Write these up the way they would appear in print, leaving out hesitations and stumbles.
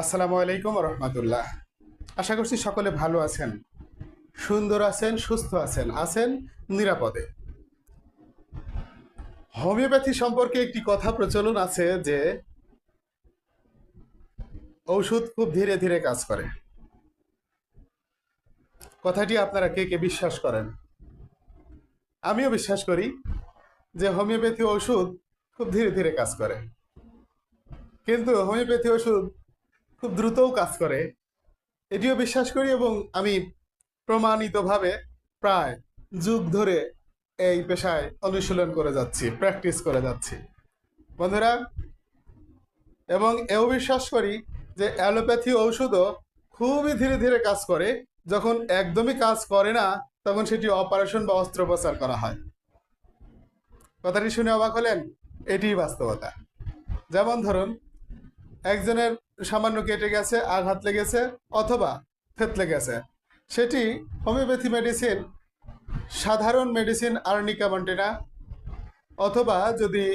আসসালামু আলাইকুম রহমতুল্লাহ। আশা করছি সকলে ভালো আছেন, সুন্দর আছেন, সুস্থ আছেন নিরাপদে। হোমিওপ্যাথি সম্পর্কে একটি কথা প্রচলন আছে যে ঔষধ খুব ধীরে ধীরে কাজ করে। কথাটি আপনারা কে কে বিশ্বাস করেন? আমিও বিশ্বাস করি যে হোমিওপ্যাথি ওষুধ খুব ধীরে ধীরে কাজ করে, কিন্তু হোমিওপ্যাথি ওষুধ খুব দ্রুতও কাজ করে এটিও বিশ্বাস করি, এবং আমি প্রমাণিতভাবে প্রায় যুগ ধরে এই পেশায় অনুশীলন করে যাচ্ছি, প্র্যাকটিস করে যাচ্ছি বন্ধুরা। এবং এও বিশ্বাস করি যে অ্যালোপ্যাথি ঔষধও খুবই ধীরে ধীরে কাজ করে। যখন একদমই কাজ করে না তখন সেটি অপারেশন বা অস্ত্রোপচার করা হয়। কথাটি শুনে অবাক হলেন? এটিই বাস্তবতা। যেমন ধরুন, একজনের সামান্য কেটে গেছে, আঘাত লেগেছে অথবা থেতলে গেছে, সেটি হোমিওপ্যাথি মেডিসিন, সাধারণ মেডিসিন আর্নিকা মন্টেনা, অথবা যদি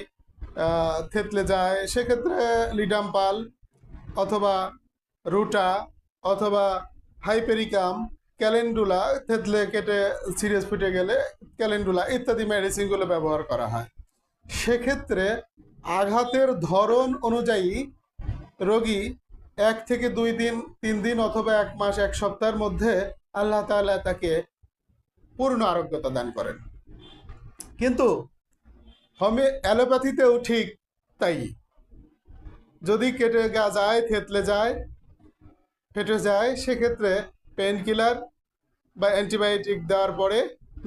থেতলে যায় সেক্ষেত্রে লিডাম্পাল, অথবা রুটা, অথবা হাইপেরিকাম, ক্যালেন্ডুলা, থেতলে কেটে সিরিয়াস ফুটে গেলে ক্যালেন্ডুলা ইত্যাদি মেডিসিনগুলো ব্যবহার করা হয়। সেক্ষেত্রে আঘাতের ধরন অনুযায়ী রোগী 1 থেকে 2 দিন, 3 দিন অথবা 1 মাস, 1 সপ্তাহের মধ্যে আল্লাহ তাআলা তাকে পূর্ণ আরোগ্যতা দান করেন। কিন্তু অ্যালোপ্যাথিতেও ঠিক তাই। যদি কেটে যায়, থেতলে যায়, ফেটে যায়, সেক্ষেত্রে পেন কিলার বা অ্যান্টিবায়োটিক দেওয়ার পরে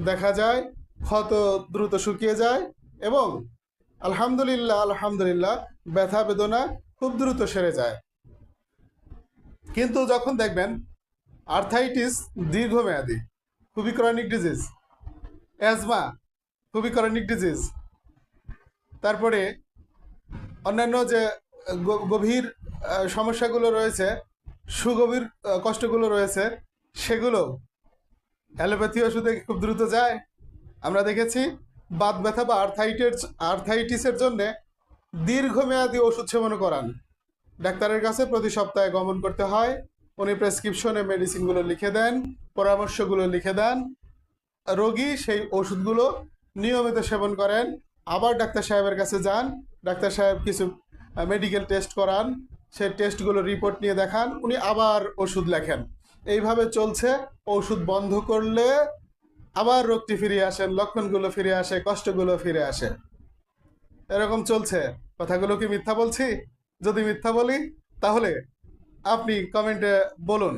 দেখা যায় ক্ষত দ্রুত শুকিয়ে যায় এবং আলহামদুলিল্লাহ ব্যথা বেদনা খুব দ্রুত সেরে যায়। কিন্তু যখন দেখবেন আর্থাইটিস দীর্ঘমেয়াদী, খুবই ক্রনিক ডিজিজ, অ্যাজমা খুবই ক্রনিক ডিজিজ, তারপরে অন্যান্য যে গভীর সমস্যাগুলো রয়েছে, সুগভীর কষ্টগুলো রয়েছে, সেগুলো অ্যালোপ্যাথি ওষুধে খুব দ্রুত যায়। আমরা দেখেছি বাত ব্যথা বা আর্থাইটিসের জন্য দীর্ঘমেয়াদী ওষুধ সেবন করান। ডাক্তারের কাছে প্রতি সপ্তাহে গমন করতে হয়, উনি প্রেসক্রিপশনে মেডিসিনগুলো লিখে দেন, পরামর্শগুলো লিখে দেন, রোগী সেই ওষুধগুলো নিয়মিত সেবন করেন। আবার ডাক্তার সাহেবের কাছে যান, ডাক্তার সাহেব কিছু মেডিকেল টেস্ট করান, সেই টেস্টগুলো রিপোর্ট নিয়ে দেখান, উনি আবার ওষুধ লেখেন। এইভাবে চলছে। ওষুধ বন্ধ করলে আবার রোগটি ফিরে আসেন, লক্ষণগুলো ফিরে আসে, কষ্টগুলো ফিরে আসে। এরকম চলছে। কথাগুলো কি মিথ্যা বলছি? যদি মিথ্যা বলি তাহলে আপনি কমেন্টে বলুন।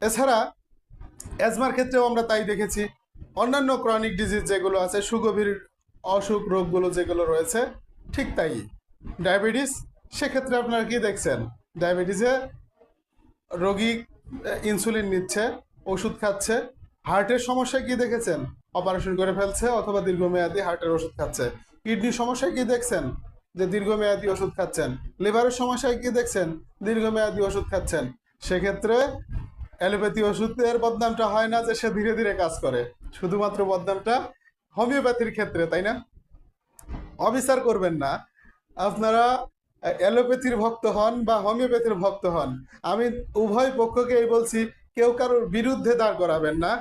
এছাড়া অ্যাজমার ক্ষেত্রেও আমরা তাই দেখেছি। অন্যান্য ক্রনিক ডিজিজ যেগুলো আছে, সুগভীর অসুখ রোগগুলো যেগুলো রয়েছে, ঠিক তাই। ডায়াবেটিস, সেক্ষেত্রে আপনারা কি দেখছেন? ডায়াবেটিসে রোগী ইনসুলিন নিচ্ছে, ওষুধ খাচ্ছে। হার্টের সমস্যায় কি দেখেছেন? অপারেশন করে ফেলছে অথবা দীর্ঘমেয়াদী হার্টের ওষুধ খাচ্ছে। কিডনির সমস্যায় কি দেখছেন? যে দীর্ঘমেয়াদী ওষুধ খাচ্ছেন। লিভারের সমস্যায় কি দেখছেন? দীর্ঘমেয়াদী ওষুধ খাচ্ছেন। সেক্ষেত্রে অ্যালোপ্যাথি ওষুধের বদনামটা হয় না যে সে ধীরে ধীরে কাজ করে, শুধুমাত্র বদনামটা হোমিওপ্যাথির ক্ষেত্রে, তাই না? অবিচার করবেন না। আপনারা অ্যালোপ্যাথির ভক্ত হন বা হোমিওপ্যাথির ভক্ত হন, আমি উভয় পক্ষকে এই বলছি, কেউ কারোর বিরুদ্ধে দাঁড় করাবেন না।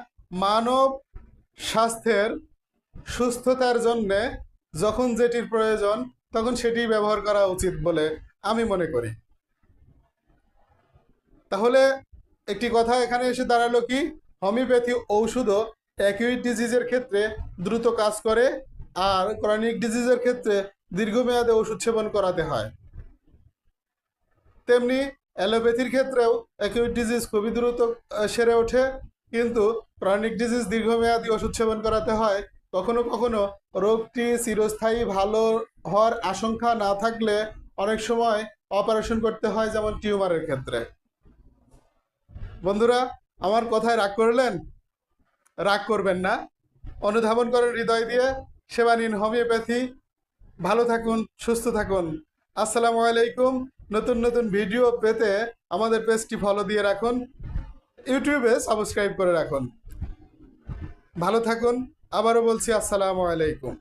মানব স্বাস্থ্যের সুস্থতার জন্যে যখন যেটির প্রয়োজন তখন সেটি ব্যবহার করা উচিত বলে আমি মনে করি। তাহলে একটি কথা এখানে এসে দাঁড়ালো কি, হোমিওপ্যাথি ঔষধও অ্যাকিউট ডিজিজের ক্ষেত্রে দ্রুত কাজ করে, আর ক্রনিক ডিজিজের ক্ষেত্রে দীর্ঘমেয়াদে ওষুধ সেবন করাতে হয়। তেমনি অ্যালোপ্যাথির ক্ষেত্রেও অ্যাকিউট ডিজিজ খুবই দ্রুত সেরে ওঠে, কিন্তু ক্রনিক ডিজিজ দীর্ঘমেয়াদী ওষুধ সেবন করাতে হয়। কখনো কখনো রোগটি চিরস্থায়ী ভালো হওয়ার আশঙ্কা না থাকলে অনেক সময় অপারেশন করতে হয়, যেমন টিউমারের ক্ষেত্রে। বন্ধুরা, আমার কথায় রাগ করলেন? রাগ করবেন না। অনুধাবন করেন হৃদয় দিয়ে, সেবা নিন হোমিওপ্যাথি। ভালো থাকুন, সুস্থ থাকুন। আসসালামু আলাইকুম। নতুন নতুন ভিডিও পেতে আমাদের পেজটি ফলো দিয়ে রাখুন, ইউটিউবে সাবস্ক্রাইব করে রাখুন। ভালো থাকুন। আবারও বলছি আসসালামু আলাইকুম।